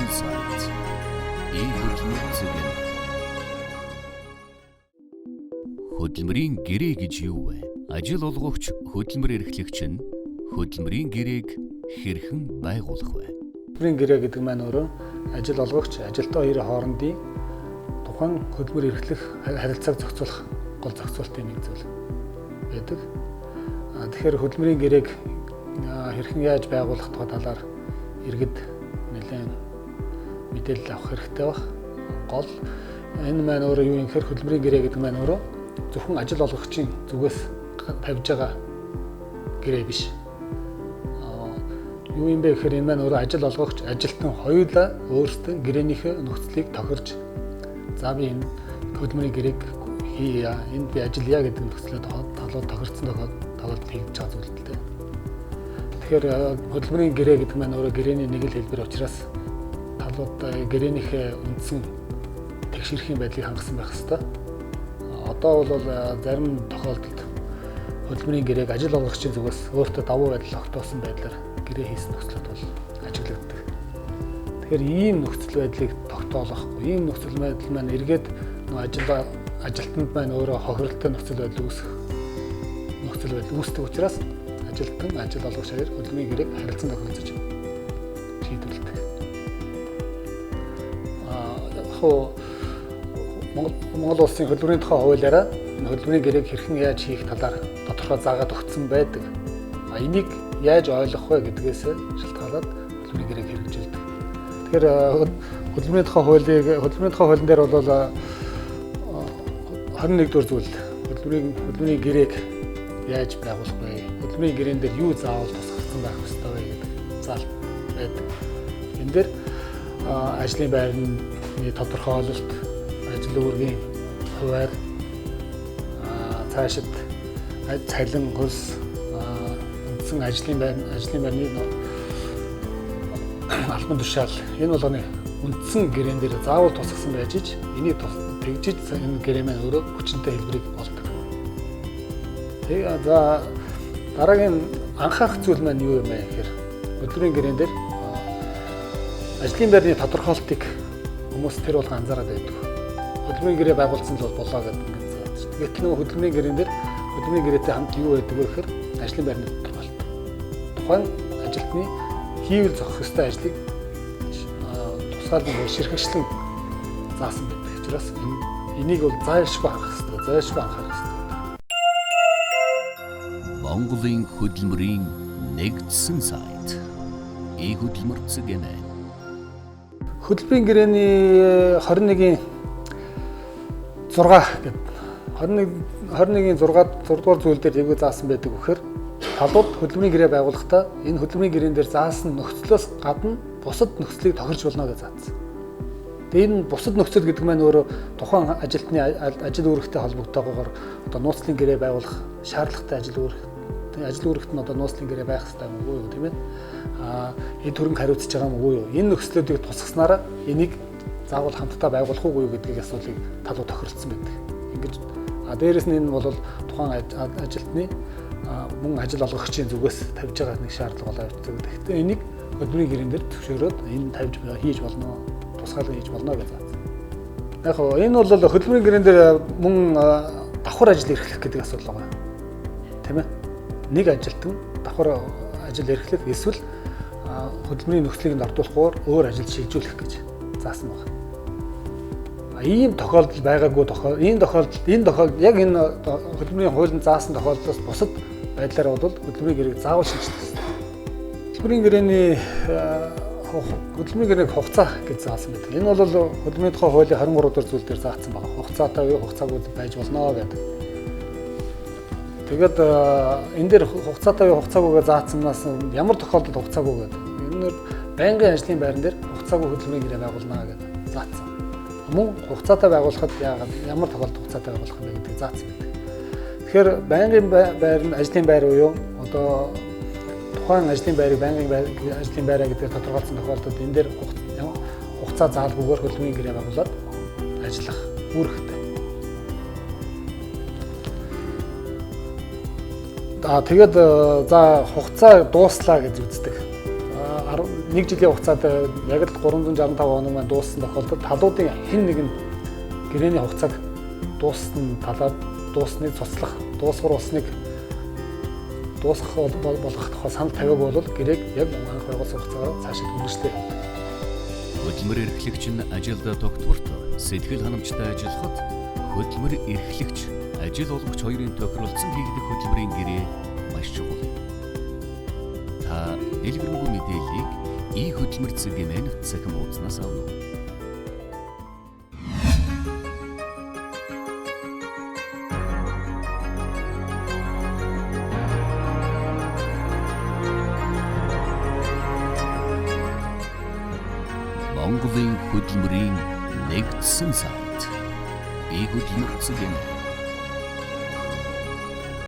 сайт. Ийм хөдөлмөр зэгэн. Хөдөлмөрийн гэрээ гэж юу вэ? Ажил олгогч хөдөлмөр эрхлэгч нь хөдөлмөрийн гэрээг хэрхэн байгуулах вэ? Хөдөлмөрийн гэрээ гэдэг маань өөрөө ажил олгогч, ажилтан хоёрын хоорондын тухайн хөдөлмөр эрхлэх харилцааг зохицуулах гол зохицуултын нэг зүйл байдаг. Тэгэхээр хөдөлмөрийн гэрээг хэрхэн яаж байгуулах талаар иргэд нэлээд мэдээлэл авах хэрэгтэй баг. Гол энэ маань өөрөө юу юм гэхээр хөдөлмөрийн гэрээ гэдэг маань өөрөө зөвхөн ажил олгогчийн зүгээс тавьж байгаа гэрээ биш. Юу юм бэ гэхээр энэ маань өөрөө ажил олгогч, ажилтан хоёулаа өөрсдөө гэрээнийхээ нөхцөлийг тохирж за би энэ хөдөлмөрийн гэрээг хийя, энд би ажиллая гэдэг нөхцөлөд талууд тохирцсон тохиолдолд хийж байгаа зүйл л дээ. Тэгэхээр хөдөлмөрийн гэрээ гэдэг маань өөрөө гэрээний нэг л хэлбэр учраас талууд гэрээнийхээ үндсэн тэгшэрхийн байдлыг хангасан байх ёстой. Одоо бол зарим тохиолдолд хөдөлмөрийн гэрээг ажил олгогчийн зүгээс өөртөө давуу байдал огтоосон байдлаар гэрээ хийсэн нөхцөлд бол ажиглагддаг. Тэгэхээр ийм нөхцөл байдлыг тогтоолохгүй. Ийм нөхцөл байдал маань эргээд ажилтнанд маань өөрөө хохиролтой нөхцөл байдал үүсдэг учраас ажилтан, ажил олгогч хоёр хөдөлмөрийн гэрээг харилцан тохиолцож шийдвэрлэдэг. Монгол улсын хөдөлмөрийн тухай хуулиараа хөдөлмөрийн гэрээг хэрхэн яаж хийх талаар тодорхой заагаад өгсөн байдаг. Энийг яаж ойлгох вэ гэдгээс шалтгаалаад хөдөлмөрийн гэрээг хэрэгжүүлдэг. Тэгэхээр хөдөлмөрийн тухай хуулийн дээр бол 21 дугаар зүйл хөдөлмөрийн гэрээг яаж байгуулах вэ? Хөдөлмөрийн гэрээн дээр юу заавал тусгагдсан байх ёстой вэ гэдэг заалт байдаг. Энэ дээр ажлын байрны тодорхойлолт, ажил үүргийн хуваар, цаашид цалин, хөлс, үндсэн ажлын байрны албан тушаал энэ болгоны үндсэн гэрээн дээр заавал тусгасан байж ич энийг тэгжиж энэ гэрээ маань өөрөө хүчинтэй хэлбэрийг олдог. За дараагийн анхаарах зүйл маань юу юм бэ гэхээр хөдөлмөрийн гэрээн дээр ажлын байрны тодорхойлолтыг хүмүүс тэр болгон анзаараад байдаг. Хөдөлмөрийн гэрээ байгуулсан л болоо гэдэг ингээд зааж. Гэтэл нөгөө хөдөлмөрийн гэрээн дээр хөдөлмөрийн гэрээтэй хамт юу байдаг вэ гэхээр ажлын байрны тодорхойлолт. Тухайн ажилтны хийвэл зохих ёстой ажлыг тусгаалan ширхэгчлэн заасан байдаг учраас энийг бол зайлшгүй анхаарах ёстой. Монголын хөдөлмөрийн нэгдсэн сайт. Хөдөлмөр зэгэн. Хөдөлмөрийн гэрээний 21-ийн 6 гэдэг 21-ийн 6 дугаар зүйл дээр яг заасан байдаг вэхээр талууд хөдөлмөрийн гэрээ байгуулахдаа энэ хөдөлмөрийн гэрээн дээр заасан нөхцлөөс гадна бусад нөхцөлийг тохирч болно гэж заасан. Тэгээ энэ бусад нөхцөл гэдэг маань өөрөө тухайн ажилтны ажил үүрэгтэй холбогдтойгоор одоо нууцлын гэрээ байгуулах шаардлагатай ажил үүрэгт нь одоо нууцлын гэрээ байх хэрэгтэй юм уу тийм ээ? Энэ төрөнг хариуцж байгаа юм уу юу? Энэ нөхцлүүдийг тусгаснараа энийг заавал хамтдаа байгуулах уу юу гэдгийг асуулыг талууд тохиролцсон байдаг. Ингэж дээрэс нь энэ бол тухайн ажилтны мөн ажил олгогчийн зүгээс тавьж байгаа нэг шаардлага болоо явагддаг. Гэхдээ энийг хөдөлмөрийн гэрээн дээр зөвшөөрөөд энэ тавьж хийж болно, тусгаалan хийж болно гэж заасан. Яг хоо энэ бол хөдөлмөрийн гэрээн дээр мөн давхар ажил эрхлэх гэдэг асуудал байгаа. Тийм ээ? Нэг ажилтан давхар ажил эрхлэх эсвэл хөдөлмөрийн нөхцөлийг нордуулахгүйгээр өөр ажил шилжүүлэх гэж заасан байна. Ийм тохиолдол байгаагүй энэ тохиолдол яг энэ хөдөлмөрийн хуулийн заасан тохиолдлоос бусад байдлаар бол хөдөлмөрийн гэрээг заавал шилжих ёстой. Хөдөлмөрийн гэрээг хугацаа гэж заасан байдаг. Энэ бол хөдөлмөрийн тухай хуулийн 23 дугаар зүйл дээр заасан байна. Хугацаатай уу хугацаагүй байж болно гэдэг. Тэгээд энэ дээр хугацаатай уу хугацаагүйгээ заасаннаас ямар тохиолдолд хугацаагүй гэдэг. Энэ байнгын ажлын байран дээр хугацаагүй хөдөлмөрийн гэрээ байгуулна гэдэг заасан. Мөн хугацаатай байгуулахад ямар тохиолдолд хугацаатай байгуулах вэ гэдгийг заасан байдаг. Тэгэхээр байнгын байр нь ажлын байр уу одоо тухайн ажлын байрыг байнгын ажлын байраа гэдгээр тодорхойлсон тохиолдолд энэ дээр хугацаа заалгүйгээр хөдөлмөрийн гэрээ байгуулад ажиллах үүрэгтэй. Тэгээд за хугацаа дууслаа гэж үздэг. 1 жилийн хугацаанд яг л 365 хоног маань дууссан тохиолдолд талуудын хэн нэгэн гэрээний хугацааг дуусныг цуцлах, дуусгах болгох тухай санал тавиаг бол гэрээг яг анх байгуулсан хугацаагаар цаашид үргэлжлэе. Хөдөлмөр эрхлэгч нь ажилд тогтворт сэтгэл ханамжтай ажиллахад хөдөлмөр эрхлэгч, ажил олгогч хоёрын тохиролцсон хийгдэх хөдөлмөрийн гэрээ маш чухал. Та дэлгэрэнгүй мэдээллийг хөдөлмөр цэгийн цахим хуудаснаас авна уу? Монголын хөдөлмөрийн нэгдсэн сайт хөдөлмөр цэгийн